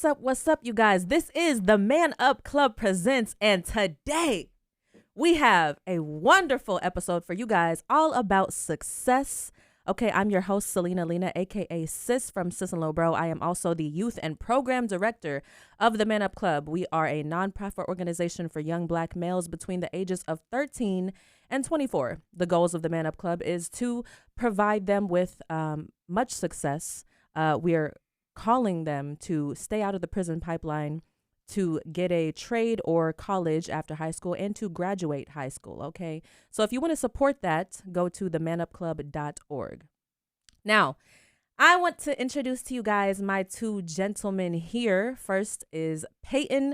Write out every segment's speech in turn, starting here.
What's up, you guys? This is the Man Up Club Presents, and today we have a wonderful episode for you guys all about success. Okay, I'm your host, Selena Lena, aka Sis from Sis and Low Bro. I am also the Youth and Program Director of the Man Up Club. We are a nonprofit organization for young Black males between the ages of 13 and 24. The goals of the Man Up Club is to provide them with much success. We are calling them to stay out of the prison pipeline, to get a trade or college after high school, and to graduate high school, okay? So if you want to support that, go to themanupclub.org. Now, I want to introduce to you guys my two gentlemen here. First is Payton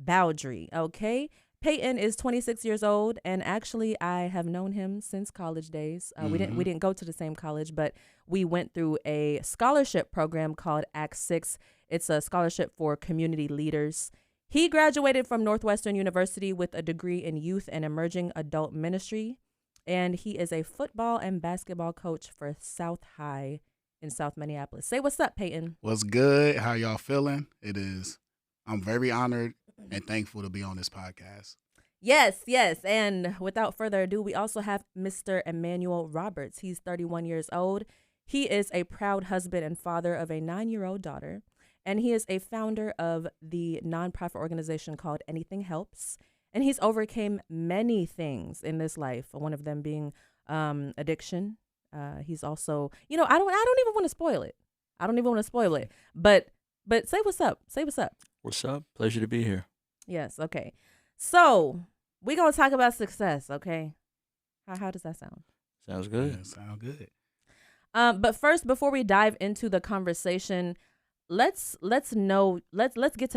Bowdry, okay? Payton is 26 years old, and actually I have known him since college days. We didn't go to the same college, but we went through a scholarship program called Act 6. It's a scholarship for community leaders. He graduated from Northwestern University with a degree in youth and emerging adult ministry, and he is a football and basketball coach for South High in South Minneapolis. Say what's up, Payton. What's good? How y'all feeling? I'm very honored and thankful to be on this podcast. Yes. And without further ado, we also have Mr. Emanuel Roberts. He's 31 years old. He is a proud husband and father of a 9-year-old daughter. And he is a founder of the nonprofit organization called Anything Helps. And he's overcame many things in this life, one of them being addiction. He's also, I don't even want to spoil it. But say what's up. What's up? Pleasure to be here. Yes. Okay. So we're going to talk about success. Okay. How does that sound? Sounds good. Yeah, sound good. But first, before we dive into the conversation, let's get to know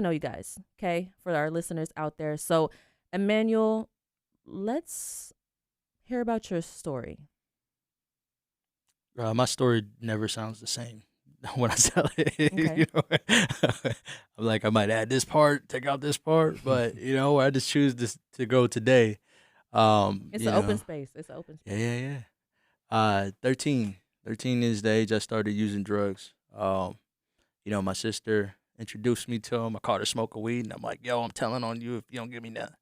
you guys. Okay. For our listeners out there. So Emanuel, let's hear about your story. My story never sounds the same when I tell it. Okay. I'm like, I might add this part, take out this part, but I just choose to go today. It's an open space. Yeah. 13 is the age I started using drugs. My sister introduced me to him. I caught her smoking weed, and I'm like, yo, I'm telling on you if you don't give me that.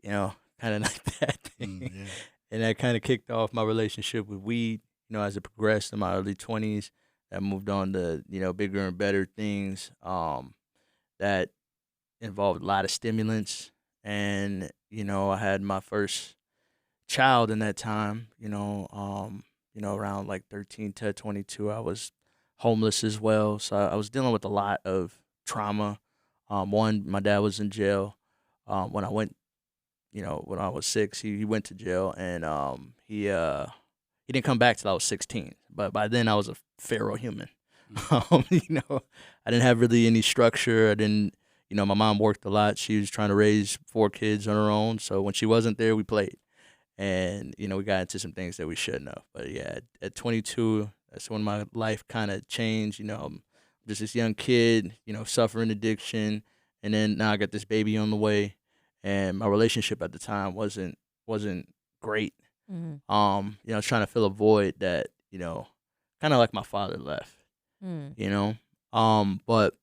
Kind of like that thing. Yeah. And that kind of kicked off my relationship with weed. As it progressed in my early 20s, I moved on to, bigger and better things that involved a lot of stimulants. And, I had my first child in that time, around like 13 to 22. I was homeless as well. So I was dealing with a lot of trauma. One, my dad was in jail. When I went, when I was 6, he went to jail, and he didn't come back till I was 16. But by then I was a feral human. I didn't have really any structure. I didn't, my mom worked a lot. She was trying to raise 4 kids on her own. So when she wasn't there, we played. And, we got into some things that we shouldn't have. But yeah, at 22, that's when my life kind of changed. I'm just this young kid, suffering addiction. And then now I got this baby on the way. And my relationship at the time wasn't great. Mm-hmm. I was trying to fill a void that, kind of like my father left, but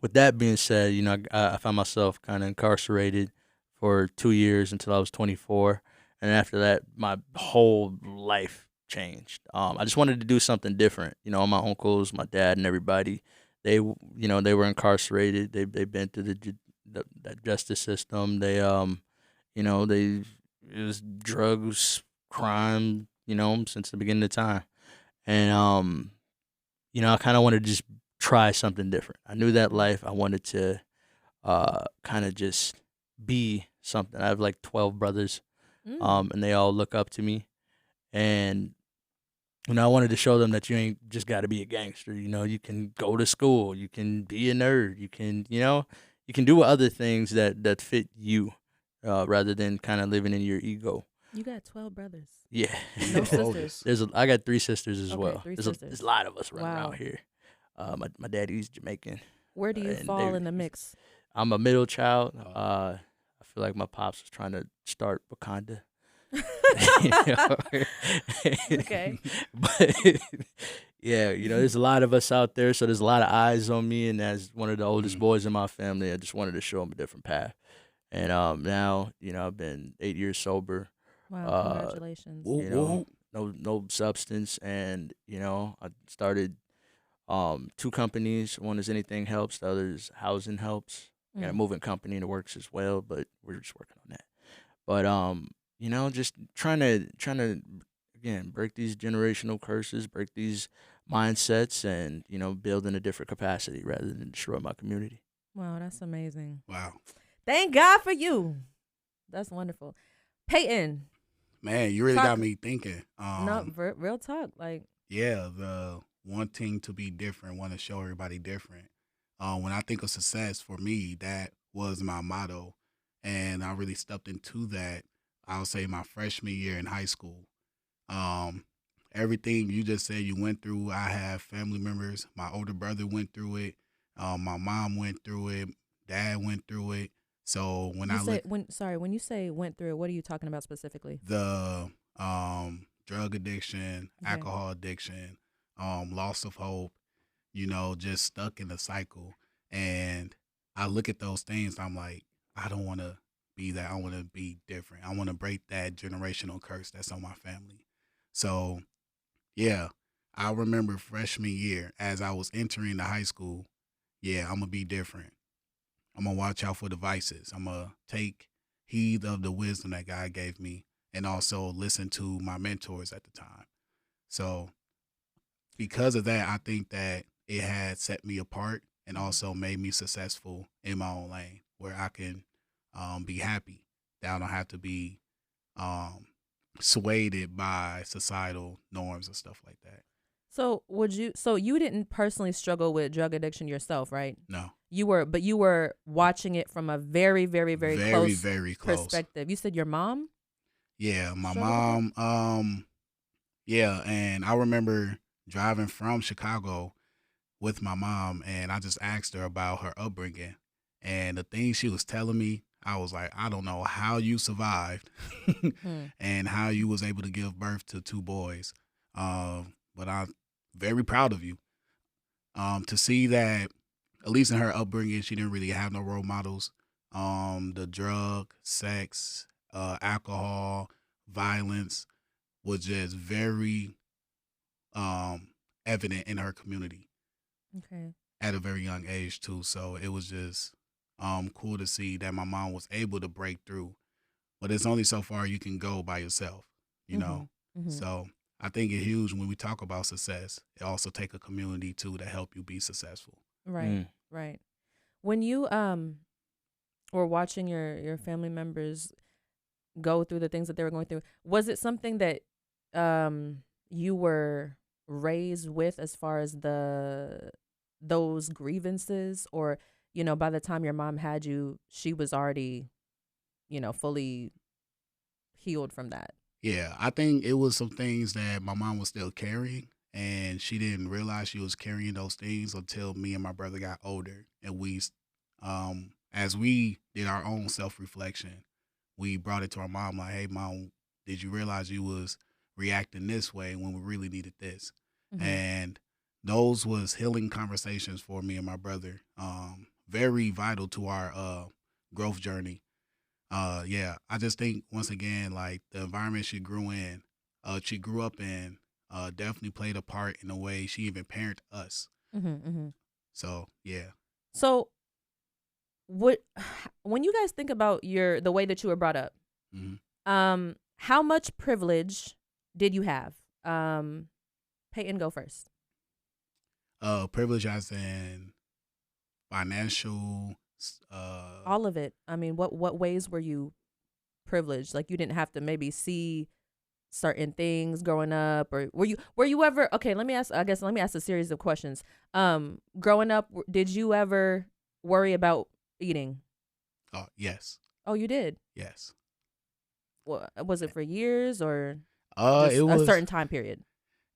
with that being said, I found myself kind of incarcerated for 2 years until I was 24. And after that, my whole life changed. I just wanted to do something different. My uncles, my dad, and everybody, they were incarcerated. They've been through the justice system. They, it was drugs, crime, since the beginning of time. And, I kind of wanted to just try something different. I knew that life. I wanted to kind of just be something. I have like 12 brothers, and they all look up to me. And, I wanted to show them that you ain't just got to be a gangster. You can go to school. You can be a nerd. You can, you can do other things that fit you. Rather than kind of living in your ego. You got 12 brothers. Yeah. No sisters. I got 3 sisters as well. There's a lot of us running around here. My daddy's Jamaican. Where do you fall in the mix? I'm a middle child. I feel like my pops was trying to start Wakanda. You know? Okay. But yeah, there's a lot of us out there, so there's a lot of eyes on me. And as one of the oldest boys in my family, I just wanted to show them a different path. And now, I've been 8 years sober. Wow, Uh, congratulations. Whoop, you know, whoop. no substance, and I started 2 companies. One is Anything Helps, the other is Housing Helps. Got a Mm. moving company that works as well, but we're just working on that. But just trying to again break these generational curses, break these mindsets, and build in a different capacity rather than destroy my community. Wow, that's amazing. Wow. Thank God for you. That's wonderful. Payton, Man, you really Talk- got me thinking. no, real talk. Like, Yeah, the wanting to be different, want to show everybody different. When I think of success, for me, that was my motto. And I really stepped into that, I'll say, my freshman year in high school. Um, Everything you just said you went through, I have family members. My older brother went through it. My mom went through it. Dad went through it. So when you I say look when you say went through it, what are you talking about specifically? the drug addiction, Okay. alcohol addiction, loss of hope, just stuck in a cycle. And I look at those things, I'm like, I don't want to be that. I want to be different. I want to break that generational curse that's on my family. So, yeah, I remember freshman year as I was entering the high school, yeah, I'm going to be different. I'm going to watch out for the vices. I'm going to take heed of the wisdom that God gave me and also listen to my mentors at the time. So, because of that, I think that it had set me apart and also made me successful in my own lane where I can be happy that I don't have to be um, swayed by societal norms and stuff like that. So you didn't personally struggle with drug addiction yourself, right? No. But you were watching it from a very, very, very, close very close perspective. You said your mom? Yeah, my struggled with mom. Yeah, and I remember driving from Chicago with my mom, and I just asked her about her upbringing, and the things she was telling me, I was like, I don't know how you survived, Hmm. and how you was able to give birth to 2 boys, but I'm very proud of you. To see that, at least in her upbringing, she didn't really have no role models. The drug, sex, alcohol, violence was just very evident in her community Okay. at a very young age too. So it was just cool to see that my mom was able to break through. But it's only so far you can go by yourself, you know. Mhm. So I think it's huge when we talk about success. It also take a community too to help you be successful. Right. Right. When you were watching your family members go through the things that they were going through, was it something that you were raised with as far as those grievances, or by the time your mom had you, she was already fully healed from that? Yeah, I think it was some things that my mom was still carrying, and she didn't realize she was carrying those things until me and my brother got older, and as we did our own self reflection, we brought it to our mom like, "Hey, mom, did you realize you was reacting this way when we really needed this?" Mhm. And those was healing conversations for me and my brother. Very vital to our growth journey. Yeah, I just think once again, like the environment she grew up in, definitely played a part in the way she even parented us. Mhm. Mhm. So yeah. So, what when you guys think about the way that you were brought up, hmm how much privilege did you have? Peyton, go first. Privilege as in financial. All of it. I mean, what ways were you privileged? Like, you didn't have to maybe see certain things growing up, or were you ever, okay, let me ask a series of questions. Growing up, did you ever worry about eating? Yes, Oh, you did. yes. Was it for years, or It just a was certain time period?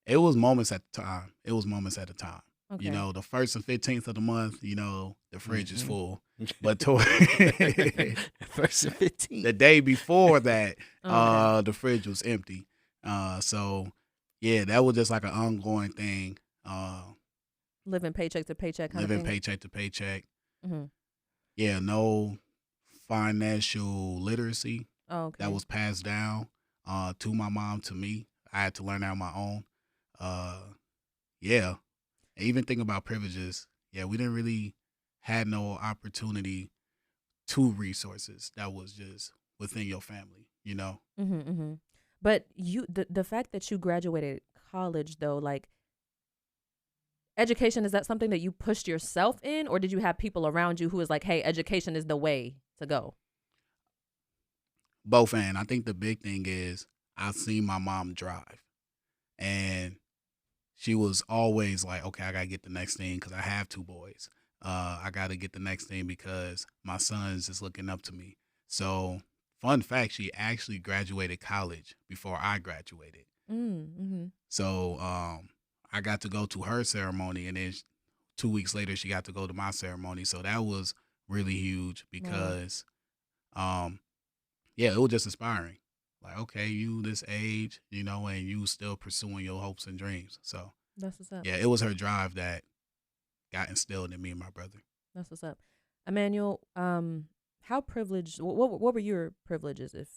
it was moments at the time. It was moments at a time. You Okay. know, the 1st and 15th of the month, you know, the fridge is Mhm. full. But toward First and 15. the day before that, Okay. the fridge was empty. So yeah, that was just like an ongoing thing. Living paycheck to paycheck kind of Living thing. paycheck to paycheck. Mm-hmm. Yeah, no financial literacy Oh, okay. that was passed down to my mom, to me. I had to learn that on my own. Yeah. And even thinking about privileges, yeah, we didn't really had no opportunity to resources that was just within your family, you know? Mm-hmm, mm-hmm. But the fact that you graduated college though, like education, is that something that you pushed yourself in, or did you have people around you who was like, hey, education is the way to go? Both. And I think the big thing is I seen my mom drive, and she was always like, okay, I got to get the next thing because I have 2 boys. I got to get the next thing because my son's is looking up to me. So, fun fact, she actually graduated college before I graduated. Mm-hmm. So, I got to go to her ceremony, and then 2 weeks later, she got to go to my ceremony. So that was really huge Wow. because, yeah, it was just inspiring. Like, okay, you this age, you know, and you still pursuing your hopes and dreams. So, That's what's up. yeah, it was her drive that got instilled in me and my brother. That's what's up. Emmanuel, how privileged, what were your privileges, if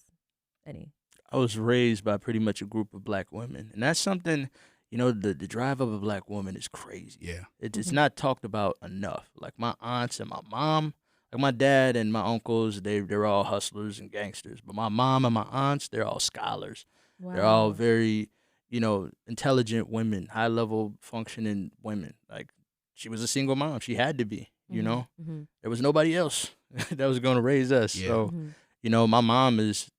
any? I was raised by pretty much a group of black women, and that's something, the drive of a black woman is crazy. Yeah. It's Mhm. not talked about enough. Like my aunts and my mom, like my dad and my uncles, they're all hustlers and gangsters. But my mom and my aunts, they're all scholars. They're all Wow. very, intelligent women, high level functioning women. Like she was a single mom. She had to be, Mm-hmm. There was nobody else that was going to raise us. Yeah. So, Mm-hmm. my mom is,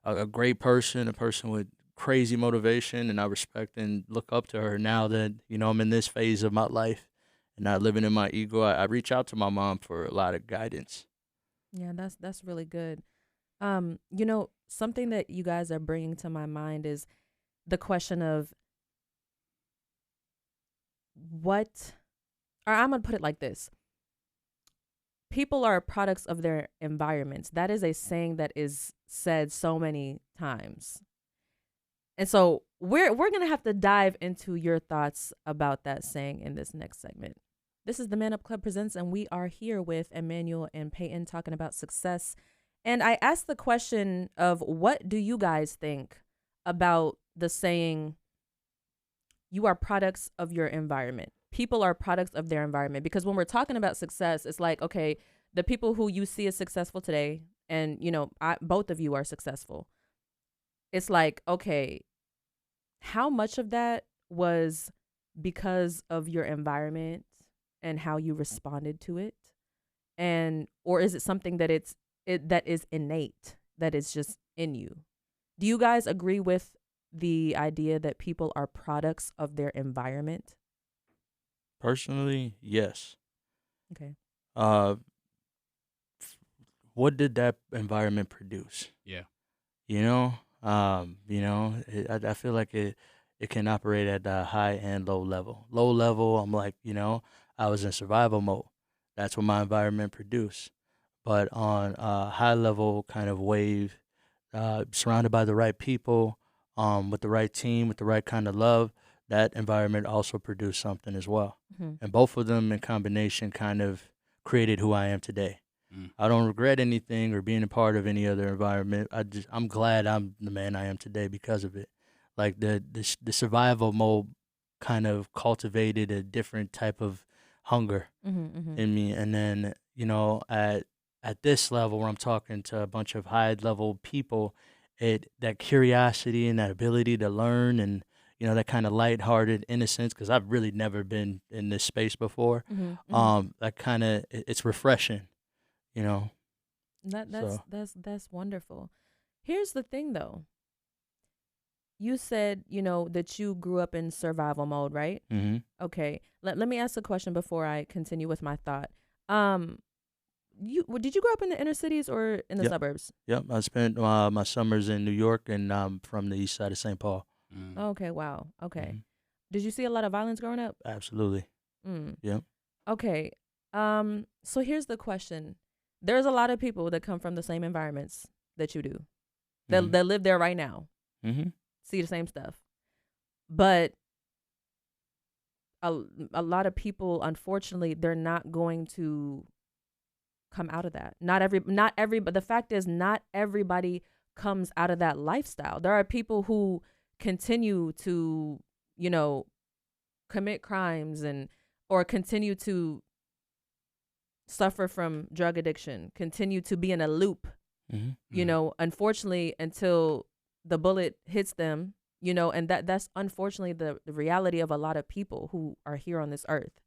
a great person, a person with crazy motivation, and I respect and look up to her now that, I'm in this phase of my life and not living in my ego. I reach out to my mom for a lot of guidance. Yeah, that's really good. Something that you guys are bringing to my mind is the question of what, or I'm gonna put it like this: people are products of their environments. That is a saying that is said so many times. And so we're going to have to dive into your thoughts about that saying in this next segment. This is the Man Up Club Presents, and we are here with Emmanuel and Payton talking about success. And I asked the question of, what do you guys think about the saying, you are products of your environment? People are products of their environment. Because when we're talking about success, it's like, okay, the people who you see as successful today, and, both of you are successful. It's like, okay, how much of that was because of your environment and how you responded to it? Or is it something that that is innate, that is just in you? Do you guys agree with the idea that people are products of their environment? Personally, yes. Okay. Uh, what did that environment produce? Yeah. I feel like it can operate at the high and low level. Low level, I'm like, I was in survival mode. That's what my environment produced. But on a high level kind of wave, surrounded by the right people, with the right team, with the right kind of love, that environment also produced something as well. Mm-hmm. And both of them in combination kind of created who I am today. Mm. I don't regret anything or being a part of any other environment. I'm glad I'm the man I am today because of it. Like the survival mode kind of cultivated a different type of hunger Mm-hmm. Mm-hmm. in me, and then at this level where I'm talking to a bunch of high level people, that curiosity and that ability to learn, and that kind of lighthearted innocence, because I've really never been in this space before. Mm-hmm. Mm-hmm. That kind of it's refreshing, you know. That's So that's wonderful. Here's the thing though. You said, that you grew up in survival mode, right? mm-hmm. Okay. Let me ask a question before I continue with my thought. Did you grow up in the inner cities or in the Yep. suburbs? Yep, I spent my summers in New York, and from the east side of St. Paul. Mm. Okay, wow. Okay. Did you see a lot of violence growing up? Absolutely. Mm. Yep. Okay. So here's the question. There's a lot of people that come from the same environments that you do. Mhm. That live there right now. Mhm. See the same stuff. But a lot of people, unfortunately, they're not going to come out of that. Not every but the fact is not everybody comes out of that lifestyle. There are people who continue to, you know, commit crimes and or continue to suffer from drug addiction, continue to be in a loop, Mhm. you know, unfortunately until the bullet hits them, you know, and that's unfortunately the reality of a lot of people who are here on this earth.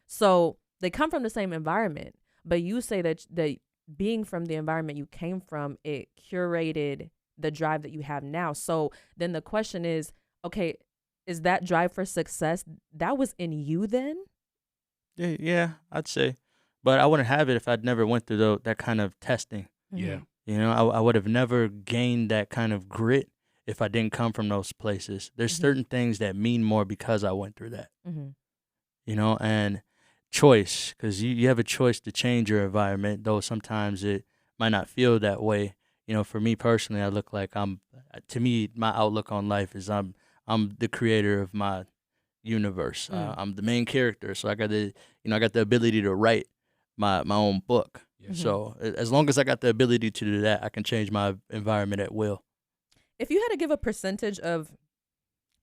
So they come from the same environment, but you say that being from the environment you came from, it curated the drive that you have now. So then the question is, okay, is that drive for success that was in you then? Yeah, I'd say, but I wouldn't have it if I'd never went through that kind of testing. Yeah. You know, I would have never gained that kind of grit if I didn't come from those places. There's Mhm. certain things that mean more because I went through that. Mm-hmm. You know, and choice, because you have a choice to change your environment, though sometimes it might not feel that way. You know, for me personally, I look like to me, my outlook on life is I'm the creator of my universe. I'm the main character, so I got I got the ability to write my own book. Yeah. So as long as I got the ability to do that, I can change my environment at will. If you had to give a percentage of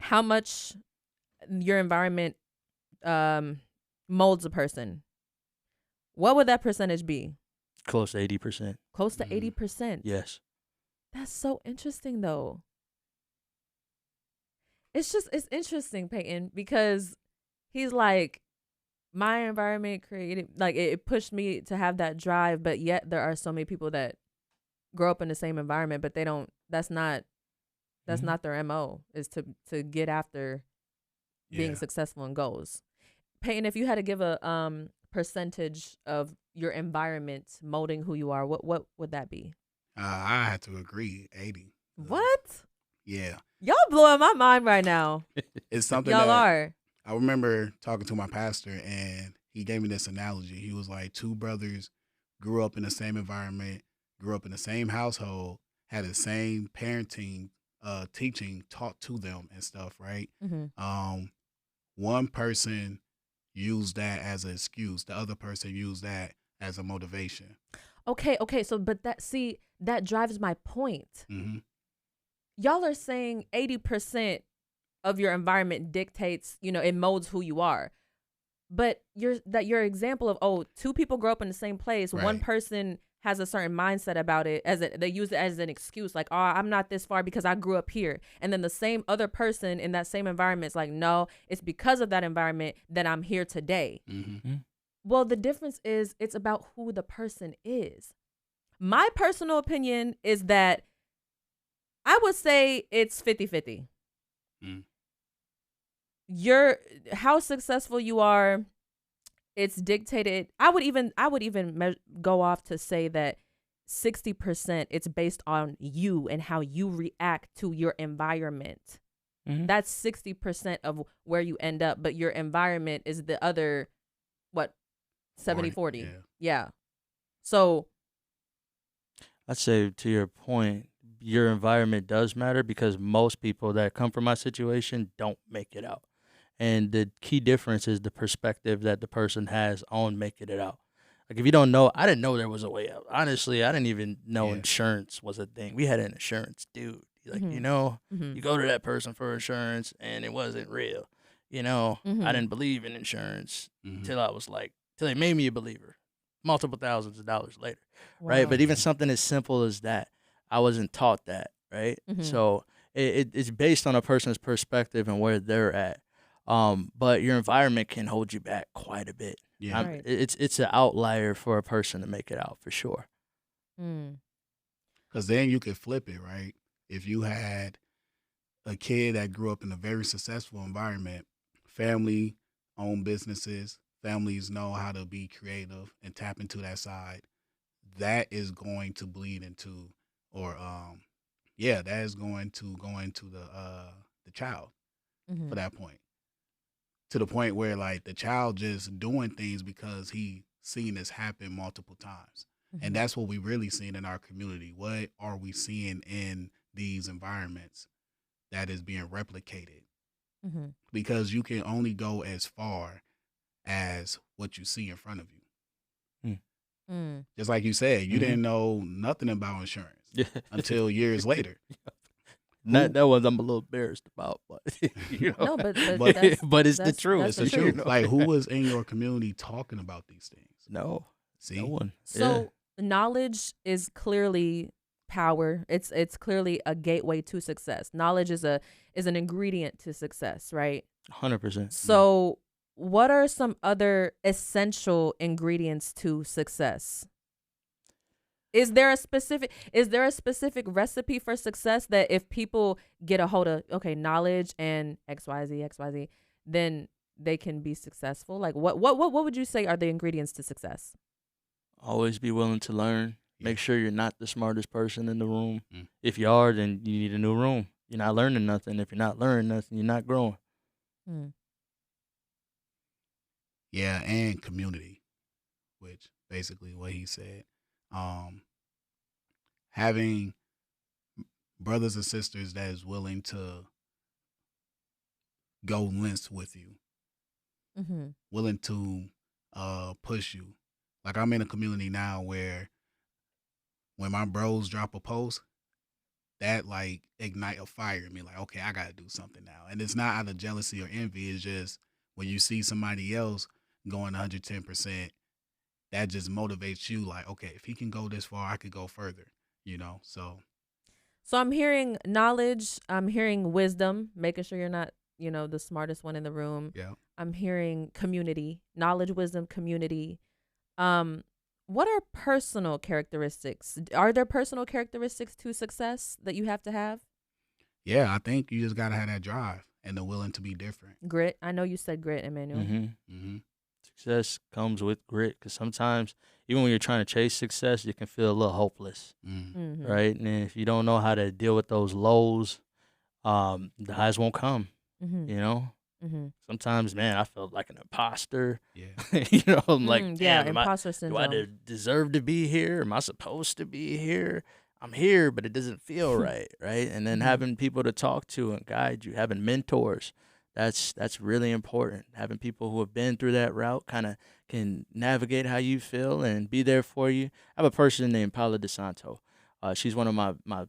how much your environment molds a person, what would that percentage be? Close to 80%. Close to 80%. Yes. That's so interesting though. It's interesting, Payton, because he's like, my environment created, like it pushed me to have that drive, but yet there are so many people that grow up in the same environment, but they don't, that's not their MO, is to get after being Yeah. successful in goals. Payton, if you had to give a percentage of your environment molding who you are, what would that be? I had to agree, 80. What? Yeah. Y'all blowing my mind right now. It's something Y'all that are. I remember talking to my pastor, and he gave me this analogy. He was like, two brothers grew up in the same environment, grew up in the same household, had the same parenting, teaching taught to them and stuff, right? Mm-hmm. One person used that as an excuse. The other person used that as a motivation. Okay. So, but that drives my point. Mm-hmm. Y'all are saying 80% of your environment dictates, it molds who you are. But your example of, two people grow up in the same place, one Right. person has a certain mindset about it, they use it as an excuse, like, I'm not this far because I grew up here. And then the same other person in that same environment is like, no, it's because of that environment that I'm here today. Mm-hmm. Well, the difference is it's about who the person is. My personal opinion is that I would say it's 50-50. How successful you are, it's dictated. I would even go off to say that 60% it's based on you and how you react to your environment. Mm-hmm. That's 60% of where you end up, but your environment is the other, 70-40. Yeah. So I'd say, to your point, your environment does matter, because most people that come from my situation don't make it out. And the key difference is the perspective that the person has on making it out. Like, if you don't know, I didn't know there was a way out. Honestly, I didn't even know insurance was a thing. We had an insurance dude. Like, Mm-hmm. you go to that person for insurance and it wasn't real. Mm-hmm. I didn't believe in insurance till they made me a believer multiple thousands of dollars later. Wow. Right? But even something as simple as that, I wasn't taught that, right? Mm-hmm. So it's based on a person's perspective and where they're at. But your environment can hold you back quite a bit. Yeah. Right. It's an outlier for a person to make it out, for sure. Because then you could flip it, right? If you had a kid that grew up in a very successful environment, family owned businesses, families know how to be creative and tap into that side, that is going to bleed into, or that is going to go into the child for that point. to the point where like the child just doing things because he seen this happen multiple times. Mm-hmm. And that's what we really seen in our community. What are we seeing in these environments that is being replicated? Mm-hmm. Because you can only go as far as what you see in front of you. Mm. Just like you said, you didn't know nothing about insurance until years later. That one I'm a little embarrassed about, but you know, No, but but it's the that's truth. That's the the truth. truth. You know? Like, who was in your community talking about these things? No, See, no one. So knowledge is clearly power. It's clearly a gateway to success. Knowledge is an ingredient to success, right? 100%. So what are some other essential ingredients to success? Is there a specific recipe for success that if people get a hold of, okay, knowledge and XYZ, then they can be successful? Like what would you say are the ingredients to success? Always be willing to learn. Yeah. Make sure you're not the smartest person in the room. Mm. If you are, then you need a new room. You're not learning nothing. If you're not learning nothing, you're not growing. yeah, and community, which basically what he said. Having brothers and sisters that is willing to go lengths with you, Mm-hmm. willing to push you. Like, I'm in a community now where when my bros drop a post, that like ignite a fire in me. Like, okay, I gotta do something now. And it's not out of jealousy or envy. It's just when you see somebody else going 110%, that just motivates you. Like, okay, if he can go this far, I could go further. You know, so I'm hearing knowledge. I'm hearing wisdom, making sure you're not, the smartest one in the room. yeah. I'm hearing community, knowledge, wisdom, community. What are personal characteristics? Are there personal characteristics to success that you have to have? Yeah, I think you just gotta have that drive and the willing to be different. Grit. I know you said grit, Emanuel. Mm-hmm. Success comes with grit, because sometimes even when you're trying to chase success, you can feel a little hopeless, Mm-hmm. right? And if you don't know how to deal with those lows, the highs won't come. Mm-hmm. You know, Mm-hmm. sometimes, man, I felt like an imposter. Yeah. I'm like, yeah, damn, imposter do syndrome. I deserve to be here? Am I supposed to be here? I'm here, but it doesn't feel right, right? And then having people to talk to and guide you, having mentors, that's really important. Having people who have been through that route kind of can navigate how you feel and be there for you. I have a person named Paula DeSanto. She's one of my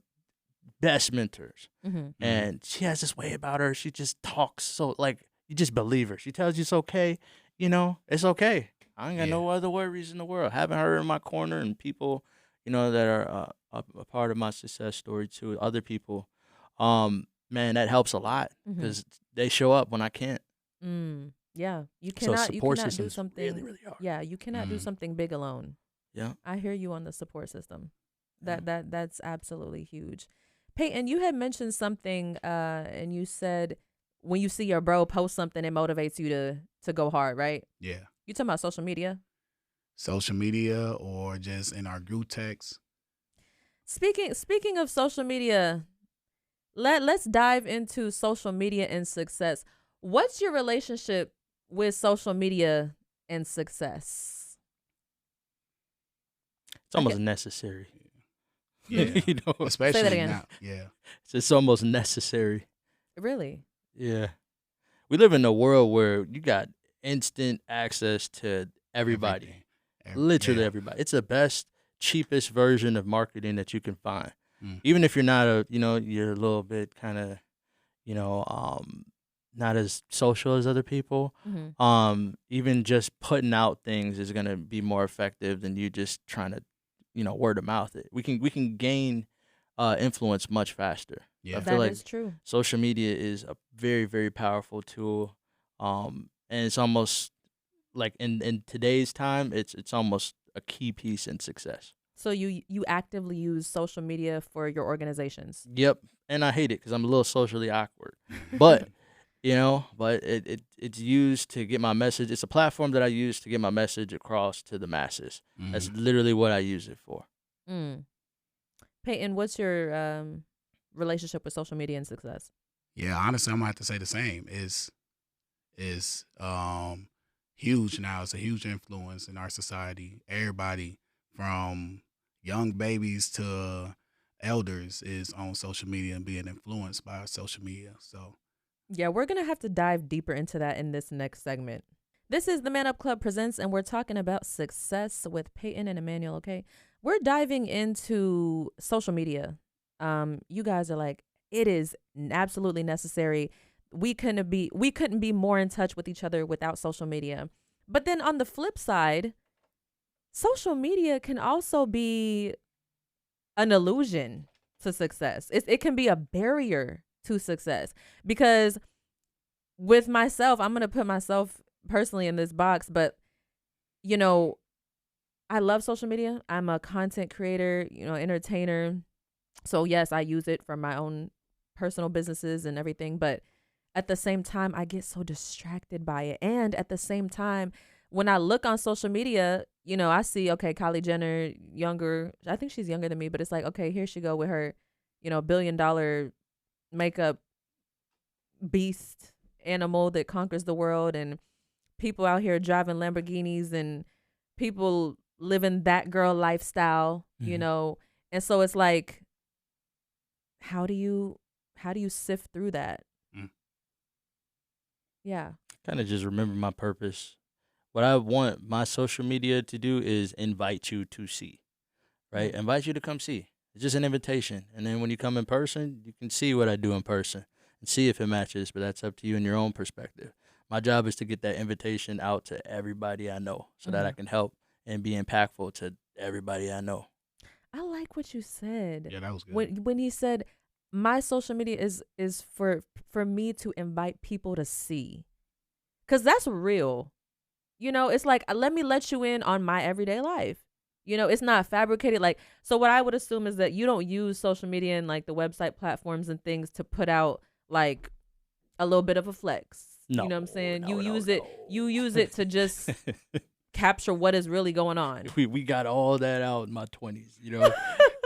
best mentors. Mm-hmm. And she has this way about her. She just talks so, like, you just believe her. She tells you it's okay. It's okay. I ain't got no other worries in the world. Having her in my corner and people, that are a part of my success story too, other people, man, that helps a lot because they show up when I can't. Yeah, you So cannot support do system's something really, really hard. Yeah, you cannot do something big alone. Yeah. I hear you on the support system. Yeah. That's absolutely huge. Payton, you had mentioned something, and you said when you see your bro post something, it motivates you to go hard, right? Yeah. You talking about social media? Social media or just in our group text. Speaking of social media, let's dive into social media and success. What's your relationship with social media and success? It's almost necessary. Yeah. Especially Say that again. now. Yeah. It's almost necessary. Really? Yeah. We live in a world where you got instant access to everybody. Literally everybody. It's the best, cheapest version of marketing that you can find. Even if you're not you're a little bit kind of, not as social as other people. Even just putting out things is going to be more effective than you just trying to, word of mouth it. We can gain influence much faster. Yeah. I feel That like is true. social media is a very, very powerful tool. And it's almost like in today's time, it's almost a key piece in success. So you actively use social media for your organizations? Yep. And I hate it because I'm a little socially awkward. But, but it's used to get my message. It's a platform that I use to get my message across to the masses. That's literally what I use it for. Payton, what's your relationship with social media and success? Yeah, honestly, I'm gonna have to say the same. is huge now. It's a huge influence in our society. Everybody from young babies to elders is on social media and being influenced by social media. So Yeah, we're going to have to dive deeper into that in this next segment. This is the Man Up Club Presents, and we're talking about success with Payton and Emanuel, okay? We're diving into social media. You guys are like, it is absolutely necessary. We couldn't be more in touch with each other without social media. But then on the flip side, social media can also be an illusion to success. It can be a barrier to success, because with myself, I'm going to put myself personally in this box, but you know, I love social media. I'm a content creator, entertainer. So yes, I use it for my own personal businesses and everything, but at the same time, I get so distracted by it. And at the same time, when I look on social media, I see, okay, Kylie Jenner, younger. I think she's younger than me, but it's like, okay, here she go with her, $1 billion makeup beast animal that conquers the world, and people out here driving Lamborghinis and people living that girl lifestyle, and so it's like, how do you sift through that? Yeah. Kind of just remember my purpose. What I want my social media to do is invite you to see, right? Invite you to come see. It's just an invitation. And then when you come in person, you can see what I do in person and see if it matches, but that's up to you and your own perspective. My job is to get that invitation out to everybody I know so that I can help and be impactful to everybody I know. I like what you said. Yeah, that was good. When he said, my social media is for me to invite people to see. Because that's real. It's like, let me let you in on my everyday life. It's not fabricated. Like, so what I would assume is that you don't use social media and like the website platforms and things to put out like a little bit of a flex. No, you know what I'm saying? no, You no, use no. it. You use it to just capture what is really going on. We got all that out in my 20s.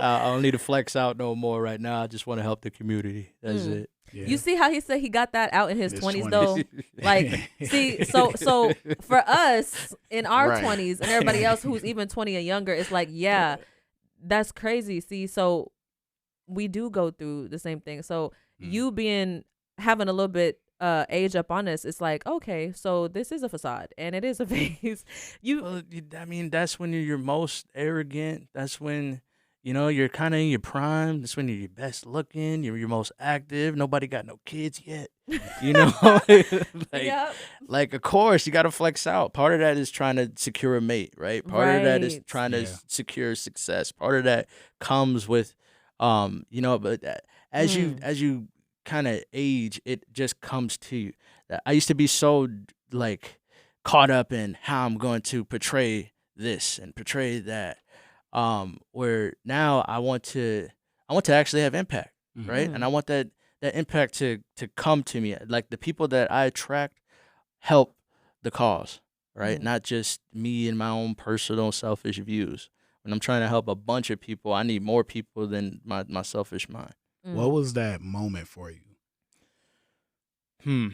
I don't need to flex out no more right now. I just want to help the community. That's it. Yeah. You see how he said he got that out in his 20s though? Like, see, so for us in our 20s and everybody else who's even 20 and younger, it's like, yeah, that's crazy. See, so we do go through the same thing. So you having a little bit age up on us, it's like, okay, so this is a facade and it is a phase. That's when you're your most arrogant. That's when you're kind of in your prime. That's when you're your best looking. You're your most active. Nobody got no kids yet. Like, of course, you got to flex out. Part of that is trying to secure a mate, right? Part of that is trying to secure success. Part of that comes with, but as you kind of age, it just comes to you. I used to be so like caught up in how I'm going to portray this and portray that. Where now I want to actually have impact, right? And I want that impact to come to me. Like, the people that I attract help the cause, right? Not just me and my own personal selfish views. When I'm trying to help a bunch of people, I need more people than my selfish mind. What was that moment for you?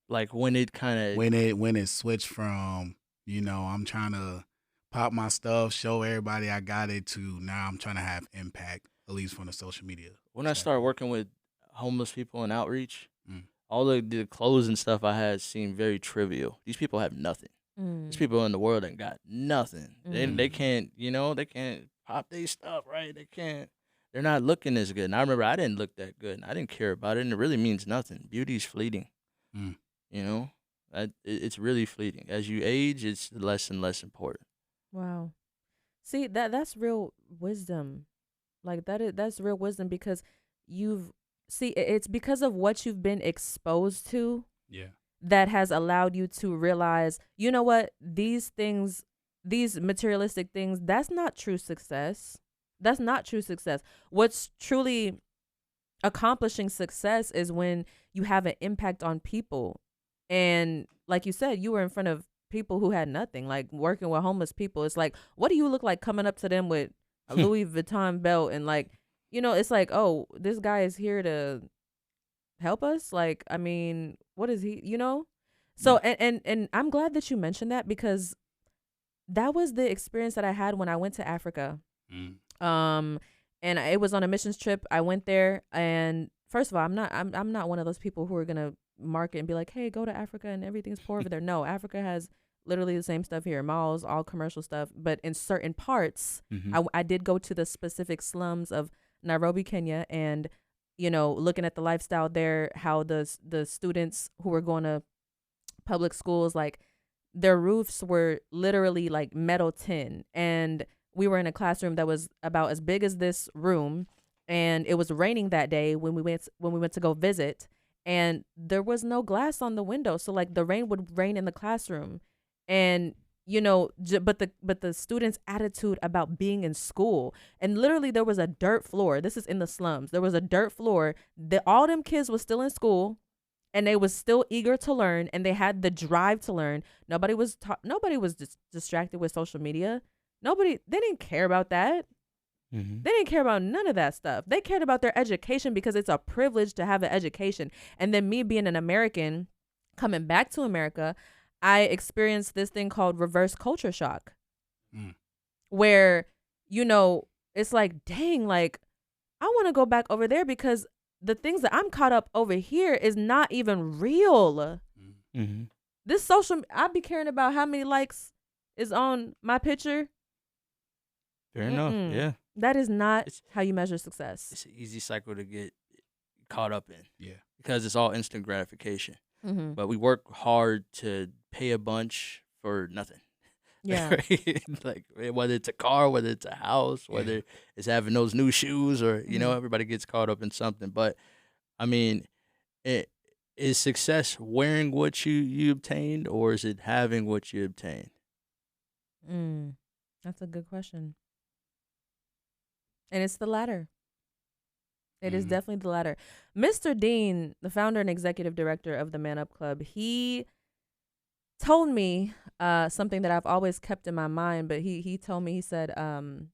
Like when it kind of when it switched from I'm trying to pop my stuff, show everybody I got it, to now I'm trying to have impact, at least from the social media. When I started working with homeless people and outreach, all the clothes and stuff I had seemed very trivial. These people have nothing. These people in the world ain't got nothing. They can't, they can't pop their stuff, right? They can't. They're not looking as good. And I remember I didn't look that good, and I didn't care about it, and it really means nothing. Beauty's fleeting. It's really fleeting. As you age, it's less and less important. Wow. See, that's real wisdom. Like, that's real wisdom, because it's because of what you've been exposed to. Yeah. That has allowed you to realize, you know what, these things, these materialistic things, that's not true success. That's not true success. What's truly accomplishing success is when you have an impact on people. And like you said, you were in front of people who had nothing, like working with homeless people. It's like, what do you look like coming up to them with a Louis Vuitton belt? And like, it's like, oh, this guy is here to help us. Like, I mean, what is he, So and I'm glad that you mentioned that, because that was the experience that I had when I went to Africa. Mm. And it was on a missions trip. I went there, and first of all, I'm not one of those people who are gonna market and be like, hey, go to Africa and everything's poor over there. No, Africa has literally the same stuff here, malls, all commercial stuff. But in certain parts, I did go to the specific slums of Nairobi, Kenya, and looking at the lifestyle there, how the students who were going to public schools, like their roofs were literally like metal tin, and we were in a classroom that was about as big as this room, and it was raining that day when we went to go visit, and there was no glass on the window, so like the rain would rain in the classroom, and but the students' attitude about being in school, and literally there was a dirt floor. This is in the slums. There was a dirt floor. All them kids was still in school, and they was still eager to learn, and they had the drive to learn. Nobody was distracted with social media. They didn't care about that. They didn't care about none of that stuff. They cared about their education, because it's a privilege to have an education. And then me being an American, coming back to America, I experienced this thing called reverse culture shock, where, it's like, dang, like, I want to go back over there, because the things that I'm caught up over here is not even real. This I be caring about how many likes is on my picture. Fair enough. Yeah. That is not how you measure success. It's an easy cycle to get caught up in. Yeah. Because it's all instant gratification. But we work hard to pay a bunch for nothing. Yeah. Right? Like, whether it's a car, whether it's a house, whether it's having those new shoes, or, everybody gets caught up in something. But, I mean, is success wearing what you obtained, or is it having what you obtained? That's a good question. And it's the latter. It is definitely the latter. Mr. Dean, the founder and executive director of the Man Up Club, he told me something that I've always kept in my mind, but he told me, he said, and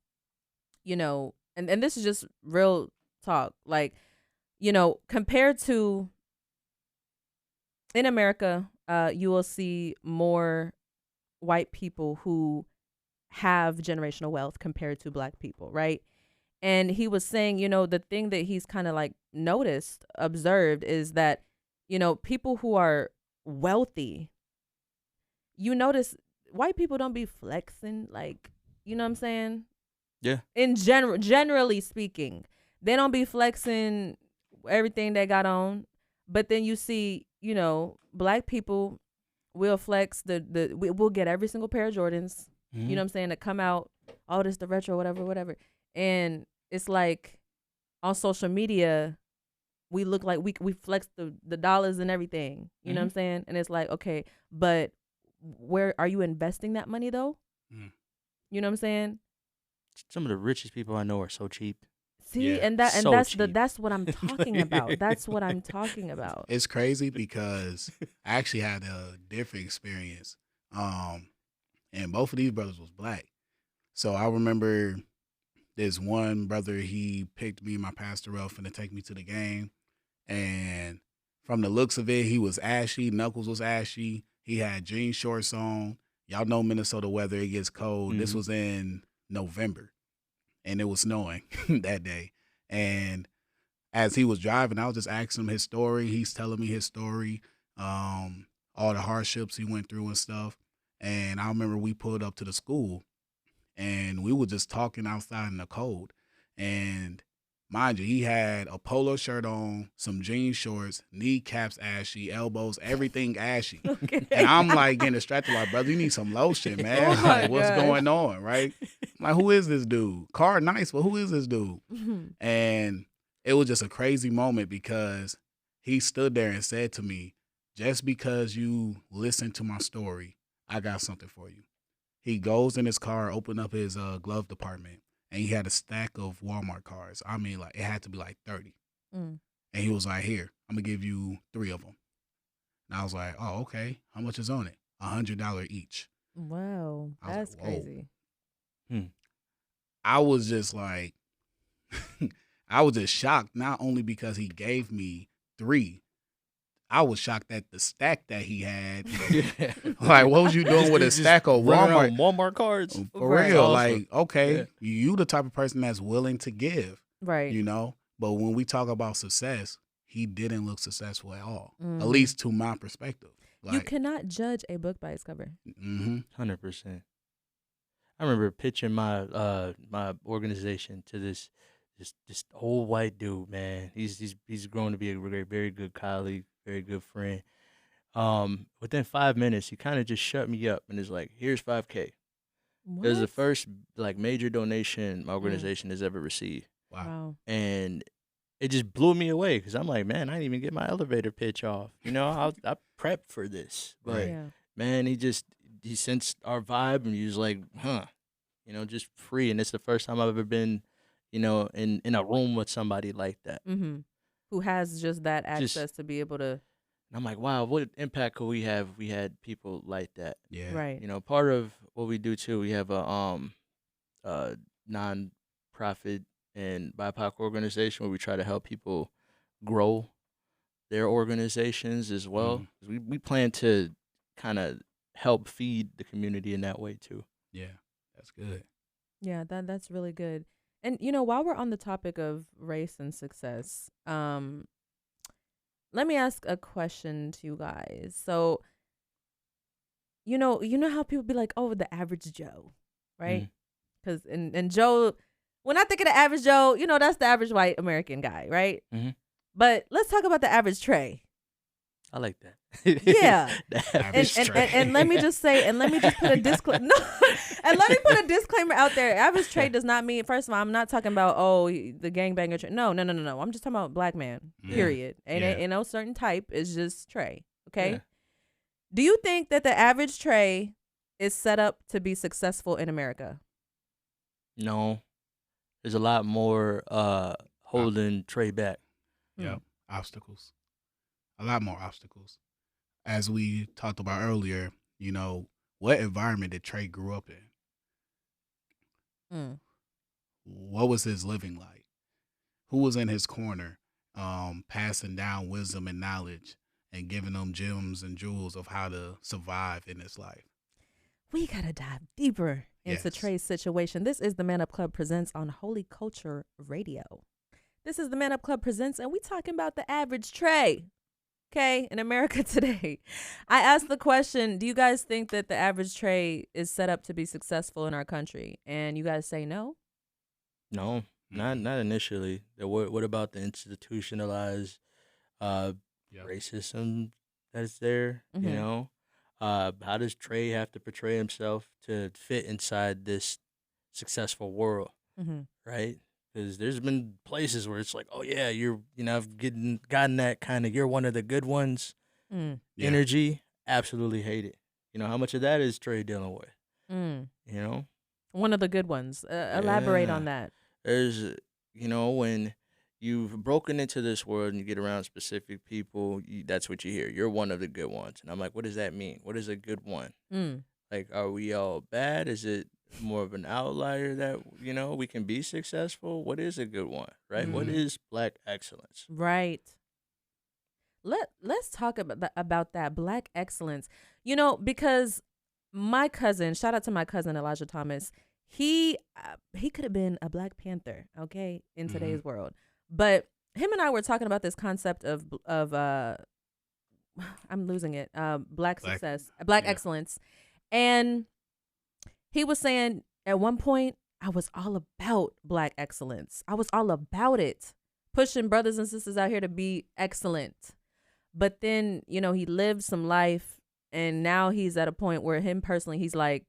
this is just real talk, like, compared to in America, you will see more white people who have generational wealth compared to black people, right? And he was saying, the thing that he's kind of like observed is that, people who are wealthy, you notice white people don't be flexing, like, you know what I'm saying? Yeah. In generally speaking, they don't be flexing everything they got on. But then you see, black people will flex we'll get every single pair of Jordans, you know what I'm saying, that come out, oh, this the retro, whatever. And it's like on social media, we look like we flex the dollars and everything, you know what I'm saying? And it's like, okay, but where are you investing that money though? You know what I'm saying? Some of the richest people I know are so cheap. See, and that's what I'm talking about. That's what I'm talking about. It's crazy because I actually had a different experience. And both of these brothers was black. So I remember this one brother, he picked me and my pastor up and to take me to the game. And from the looks of it, he was ashy. Knuckles was ashy. He had jean shorts on. Y'all know Minnesota weather, it gets cold. This was in November, and it was snowing that day. And as he was driving, I was just asking him his story. He's telling me his story, all the hardships he went through and stuff. And I remember we pulled up to the school, and we were just talking outside in the cold. And mind you, he had a polo shirt on, some jean shorts, kneecaps ashy, elbows, everything ashy. Okay. And I'm like getting distracted, like, brother, you need some lotion, man. Oh like, what's going on, right? I'm like, who is this dude? Car nice, but who is this dude? And it was just a crazy moment because he stood there and said to me, just because you listened to my story, I got something for you. He goes in his car, opened up his glove department, and he had a stack of Walmart cards. I mean, like, it had to be like 30. And he was like, here, I'm going to give you 3 of them. And I was like, oh, okay. How much is on it? $100 each. Wow. That's like, crazy. I was just like, I was just shocked, not only because he gave me 3. I was shocked at the stack that he had. Yeah. Like, what was you doing with a stack of running Walmart? around Walmart cards? For Right. real, Awesome. like, okay, Yeah. you the type of person that's willing to give, Right. you know? But when we talk about success, he didn't look successful at all, Mhm. at least to my perspective. You Like, cannot judge a book by its cover. 100%. I remember pitching my my organization to this old white dude, man. He's grown to be a very good colleague, very good friend. Within 5 minutes, he kind of just shut me up and is like, "Here's $5K." It was the What? first like major donation my organization has ever received, wow. Wow. and it just blew me away because I'm like, man, I didn't even get my elevator pitch off. You know, I prepped for this, but Yeah. man, he sensed our vibe and he was like, huh, you know, just free. And it's the first time I've ever been, you know, in a room with somebody like that. Mm-hmm. Who has just that Just- access to be able to. And I'm like, wow, what impact could we have if we had people like that? Yeah. Right. You know, part of what we do too, we have a non-profit and BIPOC organization where we try to help people grow their organizations as well. Mhm. 'Cause we plan to kind of help feed the community in that way too. Yeah. That's good. Yeah, that's really good. And while we're on the topic of race and success, let me ask a question to you guys. So, you know how people be like, "Oh, the average Joe," right? Because and Joe, when I think of the average Joe, that's the average white American guy, right? Mhm. But let's talk about the average Trey. I like that. Yeah. Average Trey. And let me just say, and let me just put a disclaimer. No, and let me put a disclaimer out there. Average Trey does not mean. First of all, I'm not talking about the gangbanger Trey. No. I'm just talking about black man. Yeah. Period. And Yeah. no certain type is just Trey. Okay. Yeah. Do you think that the average Trey is set up to be successful in America? No, there's a lot more holding Trey back. Yep. Obstacles. A lot more obstacles. As we talked about earlier, what environment did Trey grew up in? What was his living like? Who was in his corner, passing down wisdom and knowledge and giving them gems and jewels of how to survive in this life? We gotta dive deeper into Yes. Trey's situation. This is the Man Up Club Presents on Holy Culture Radio. This is the Man Up Club Presents, and we talking about the average Trey. Okay, in America today. I asked the question, do you guys think that the average Trey is set up to be successful in our country? And you guys say no? No, not initially. What about the institutionalized Yep. racism that's there? Mhm. You know, how does Trey have to portray himself to fit inside this successful world, Mm-hmm. right? Because there's been places where it's like, oh yeah, I've gotten that kind of you're one of the good ones Yeah. energy. Absolutely hate it. You know how much of that is Trey dealing with. You know, One of the good ones. Elaborate on Yeah. that. there's when you've broken into this world and you get around specific people, that's what you hear. You're one of the good ones, and I'm like, what does that mean? What is a good one? Like, are we all bad? Is it more of an outlier that we can be successful? What is a good one, right? What Mhm. is Black excellence? Right. Let's talk about that Black excellence. Because my cousin, shout out to my cousin Elijah Thomas, he could have been a Black Panther, okay, in today's world. But him and I were talking about this concept of I'm losing it. Black success, Black yeah. excellence. And he was saying at one point, I was all about Black excellence. I was all about it, pushing brothers and sisters out here to be excellent. But then, he lived some life, and now he's at a point where him personally, he's like,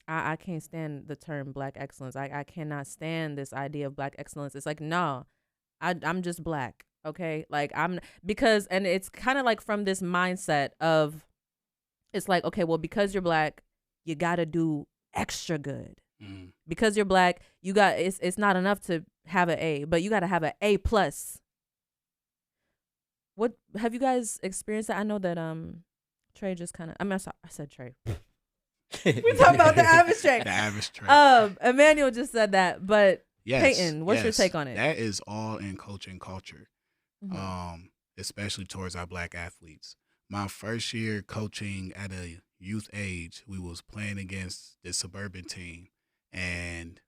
I can't stand the term Black excellence. I cannot stand this idea of Black excellence. It's like, no, I'm just Black. Okay. Like and it's kind of like from this mindset of, it's like, okay, well, because you're Black, you got to do extra good. Mhm. Because you're Black, it's not enough to have an A, but you got to have an A+. What have you guys experienced that? I know that Trey just kind of, I said Trey. We talking about the average Trey. The average Trey. Emmanuel just said that, but Yes, Payton, what's your take on it? That is all in culture and culture. Mhm. especially towards our black athletes. My first year coaching at a youth age, we was playing against this suburban team, and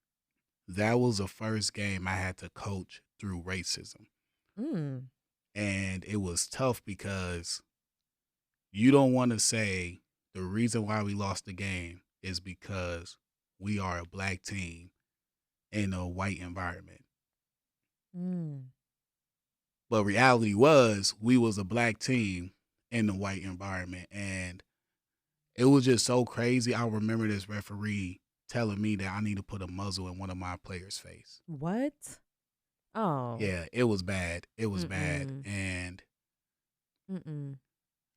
that was the first game I had to coach through racism. Mm. And it was tough because you don't want to say the reason why we lost the game is because we are a black team in a white environment. Mm. But reality was we was a black team in the white environment. And it was just so crazy. I remember this referee telling me that I need to put a muzzle in one of my players' face. What? Oh. Yeah, it was bad. It was bad. Mm-mm. And Mm-mm.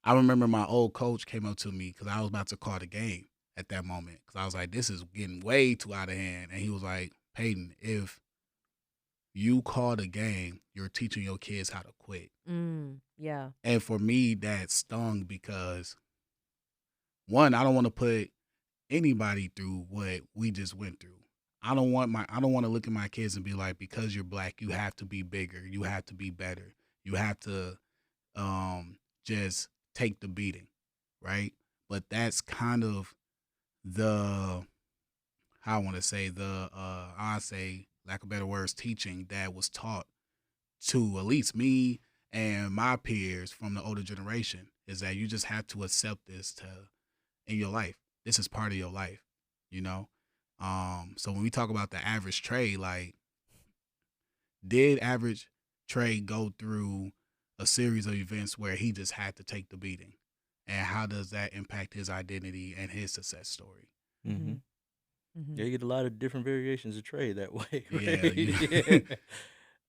I remember my old coach came up to me because I was about to call the game at that moment. Because I was like, this is getting way too out of hand. And he was like, Payton, if you call the game, you're teaching your kids how to quit. Yeah. And for me, that stung because, one, I don't want to put anybody through what we just went through. I don't want to look at my kids and be like, because you're black, you have to be bigger, you have to be better, you have to just take the beating, right? But that's kind of the, how I want to say, I say, lack of better words, teaching that was taught to at least me and my peers from the older generation, is that you just have to accept this in your life. This is part of your life, you know? So when we talk about the average Trey, like, did average Trey go through a series of events where he just had to take the beating? And how does that impact his identity and his success story? Mm-hmm. Mm-hmm. Yeah, you get a lot of different variations of Trey that way. Right? Yeah, Yeah.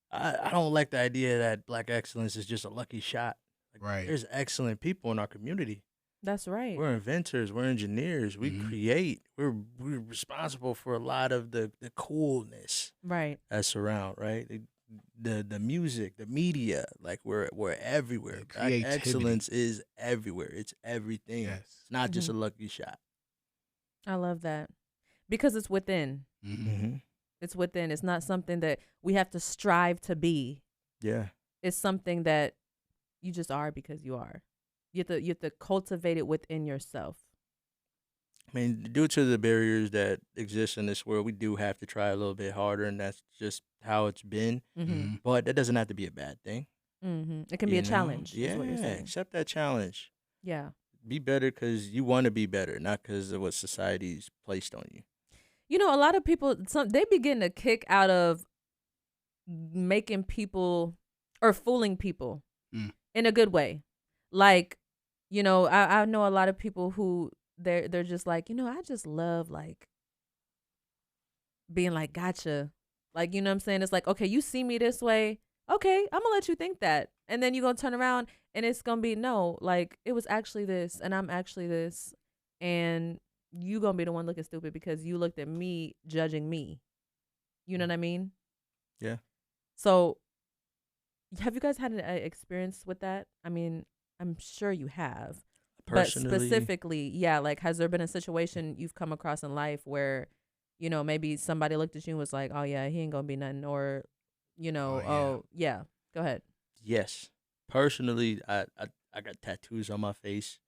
I don't like the idea that black excellence is just a lucky shot. Like, Right. There's excellent people in our community. That's right. We're inventors. We're engineers. We Mhm. create. We're responsible for a lot of the coolness Right. that's around, right? The music, the media, like we're everywhere. The Black creativity. excellence is everywhere. It's everything. Yes. It's not just a lucky shot. I love that. Because it's within. Mm-hmm. Mm-hmm. It's within. It's not something that we have to strive to be. Yeah. It's something that you just are because you are. You have to cultivate it within yourself. I mean, due to the barriers that exist in this world, we do have to try a little bit harder, and that's just how it's been. Mm-hmm. But that doesn't have to be a bad thing. Mm-hmm. It can be you a know? challenge. Yeah, Is what you're saying. accept that challenge. Yeah. Be better because you want to be better, not because of what society's placed on you. You know, a lot of people, they be getting a kick out of making people or fooling people in a good way. Like, you know, I know a lot of people who they're just like, you know, I just love like being like, gotcha. Like, you know what I'm saying? It's like, okay, you see me this way. Okay, I'm gonna let you think that. And then you're gonna turn around and it's gonna be, no, like it was actually this and I'm actually this. And you gonna be the one looking stupid because you looked at me judging me. You know what I mean? Yeah. So have you guys had an experience with that? I mean, I'm sure you have. Personally, but specifically, yeah, like has there been a situation you've come across in life where, you know, maybe somebody looked at you and was like, oh yeah, he ain't gonna be nothing, or, you know, oh yeah. Go ahead. Yes. Personally, I got tattoos on my face,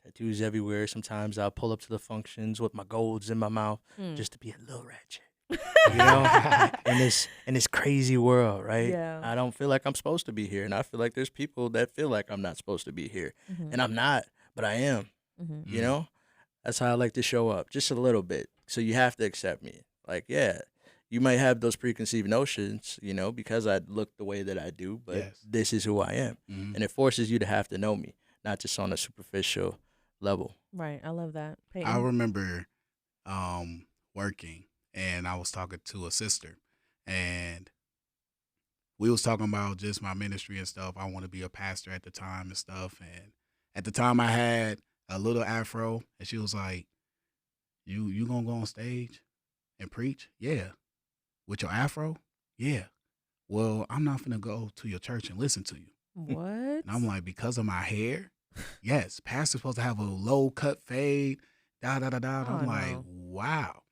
tattoos everywhere. Sometimes I'll pull up to the functions with my golds in my mouth just to be a little ratchet. You know, in this crazy world, right? Yeah. I don't feel like I'm supposed to be here, and I feel like there's people that feel like I'm not supposed to be here, and I'm not, but I am. You know, that's how I like to show up, just a little bit. So you have to accept me. Like, yeah, you might have those preconceived notions, you know, because I look the way that I do, but this is who I am, and it forces you to have to know me, not just on a superficial level. Right. I love that. Payton? I remember working, and I was talking to a sister, and we was talking about just my ministry and stuff. I want to be a pastor at the time and stuff. And at the time I had a little afro, and she was like, you gonna go on stage and preach? Yeah. With your afro? Yeah. Well, I'm not gonna go to your church and listen to you. What? And I'm like, because of my hair? Yes. Pastor's supposed to have a low cut fade. Da da da da. Oh, I'm like, no. wow.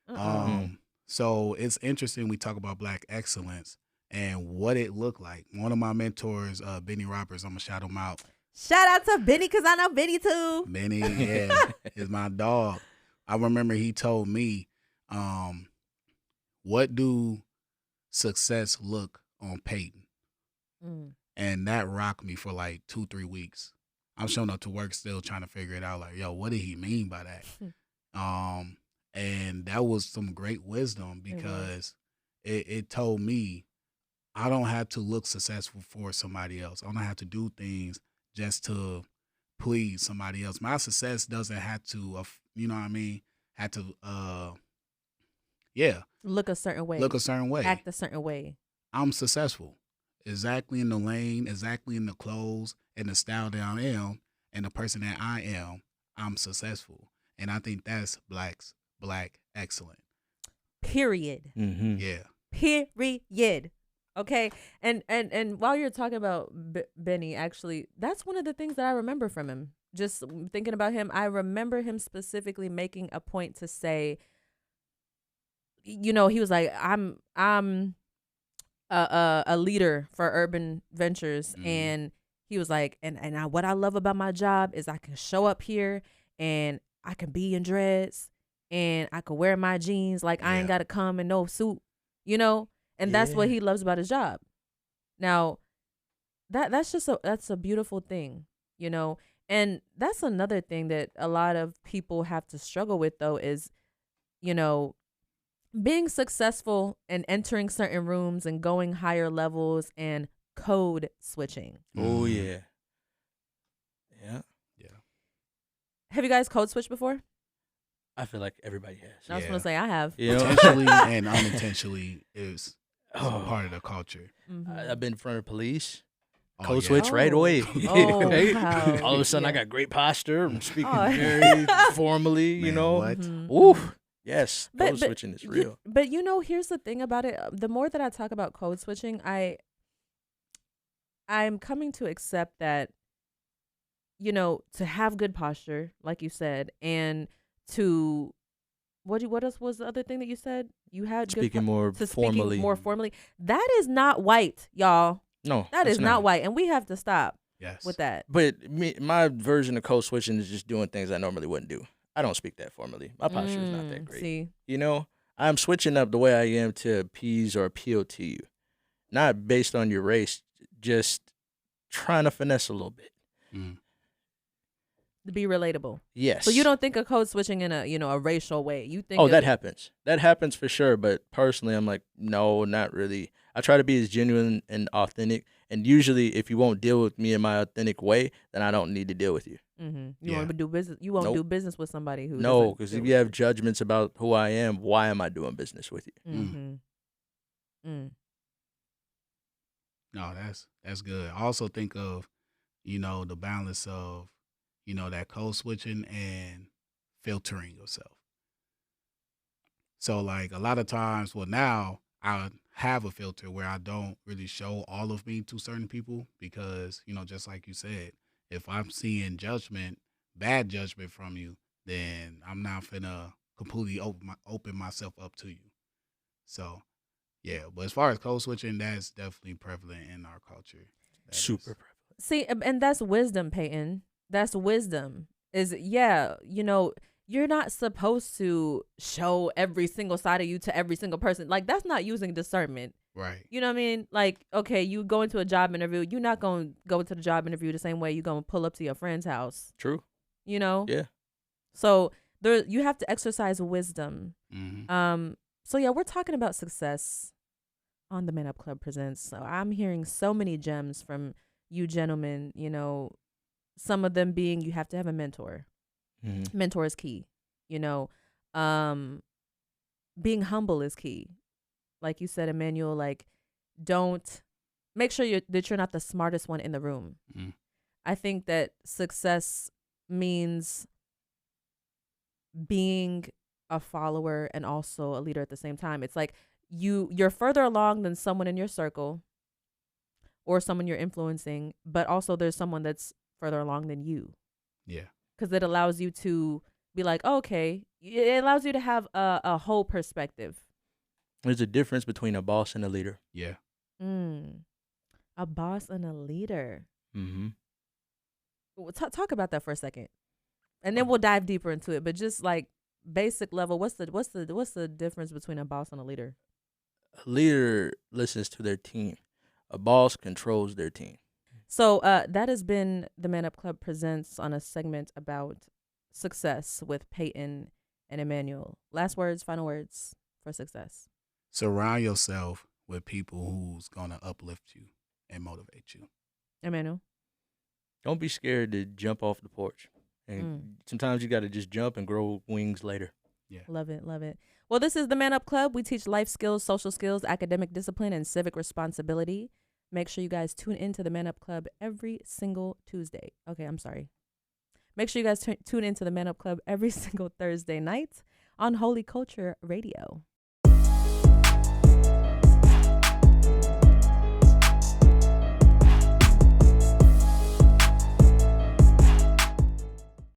Uh-uh. So it's interesting we talk about black excellence, and what it looked like. One of my mentors, Benny Roberts, I'm gonna shout him out. Shout out to Benny, because I know Benny too. Benny, yeah, is my dog. I remember he told me, what do success look on Payton? Mm. And that rocked me for like 2-3 weeks. I'm showing up to work still trying to figure it out. Like, yo, what did he mean by that? And that was some great wisdom because it told me I don't have to look successful for somebody else. I don't have to do things just to please somebody else. My success doesn't have to, you know what I mean? Have to, Look a certain way. look a certain way. Act a certain way. I'm successful. Exactly in the lane, exactly in the clothes and the style that I am and the person that I am, I'm successful. And I think that's black excellent. Period. Mm-hmm. Yeah. Period. Okay. And while you're talking about Benny, actually, that's one of the things that I remember from him. Just thinking about him, I remember him specifically making a point to say, you know, he was like, I'm a leader for Urban Ventures, and he was like, and what I love about my job is I can show up here and I can be in dreads and I can wear my jeans like I ain't got to come in no suit, you know, and that's what he loves about his job. Now, that's a beautiful thing, you know, and that's another thing that a lot of people have to struggle with, though, is, you know, being successful and entering certain rooms and going higher levels and code switching. Oh, yeah. Yeah. Yeah. Have you guys code switched before? I feel like everybody has. I was going to say I have. You know? Intentionally and unintentionally is part of the culture. I've been in front of police. Oh, Code yeah. switch right away. Oh, Right? wow. All of a sudden, I Yeah. got great posture. I'm speaking Oh. very formally, you Man, know. what? Oof. Yes, But- code switching is You- real. but you know, here's the thing about it. The more that I talk about code switching, I'm coming to accept that, you know, to have good posture, like you said, and to what else was the other thing that you said? You had good Speaking more to formally. speaking more formally. That is not white, y'all. No, That it's is not white, and we have to stop Yes. with that. But my version of code switching is just doing things I normally wouldn't do. I don't speak that formally. My posture is not that great. See, You know, I'm switching up the way I am to appease or appeal to you, not based on your race. Just trying to finesse a little bit. Mm. to be relatable. Yes. So you don't think of code switching in a racial way. You think Oh, of that it- happens. That happens for sure. But personally, I'm like, no, not really. I try to be as genuine and authentic. And usually, if you won't deal with me in my authentic way, then I don't need to deal with you. You Yeah. want to do business. You won't Nope. do business with somebody who No, doesn't because do if it you have with judgments about who I am, why am I doing business with you? Mhm. Mm. No, that's good. I also think of, the balance of, that code switching and filtering yourself. So like a lot of times, well, now I have a filter where I don't really show all of me to certain people because, just like you said, if I'm seeing bad judgment from you, then I'm not finna completely open myself up to you. So yeah, but as far as code switching, that's definitely prevalent in our culture. That is- Super prevalent. See, and that's wisdom, Payton. That's wisdom. You're not supposed to show every single side of you to every single person. Like, that's not using discernment. Right. You know what I mean? Like, okay, you go into a job interview. You're not going to go into the job interview the same way you're going to pull up to your friend's house. True. You know? Yeah. So you have to exercise wisdom. Mm-hmm. So yeah, we're talking about success on the Man Up Club Presents. So I'm hearing so many gems from you gentlemen, some of them being you have to have a mentor. Mm-hmm. Mentor is key. Being humble is key. Like you said, Emanuel, like don't make sure that you're not the smartest one in the room. Mm. I think that success means being a follower and also a leader at the same time. It's like you're further along than someone in your circle or someone you're influencing, but also there's someone that's further along than you. Yeah. Because it allows you to be like, oh, okay, it allows you to have a whole perspective. There's a difference between a boss and a leader. Yeah. A boss and a leader. Mm-hmm. Well, talk about that for a second, and then we'll dive deeper into it. But just like basic level, what's the difference between a boss and a leader? A leader listens to their team. A boss controls their team. So that has been the Man Up Club presents on a segment about success with Payton and Emanuel. Last words, final words for success. Surround yourself with people who's gonna uplift you and motivate you. Emanuel. Don't be scared to jump off the porch. And sometimes you got to just jump and grow wings later. Yeah. Love it. Love it. Well, this is the Man Up Club. We teach life skills, social skills, academic discipline, and civic responsibility. Make sure you guys tune into the Man Up Club every single Tuesday. Okay, I'm sorry. Make sure you guys tune into the Man Up Club every single Thursday night on Holy Culture Radio.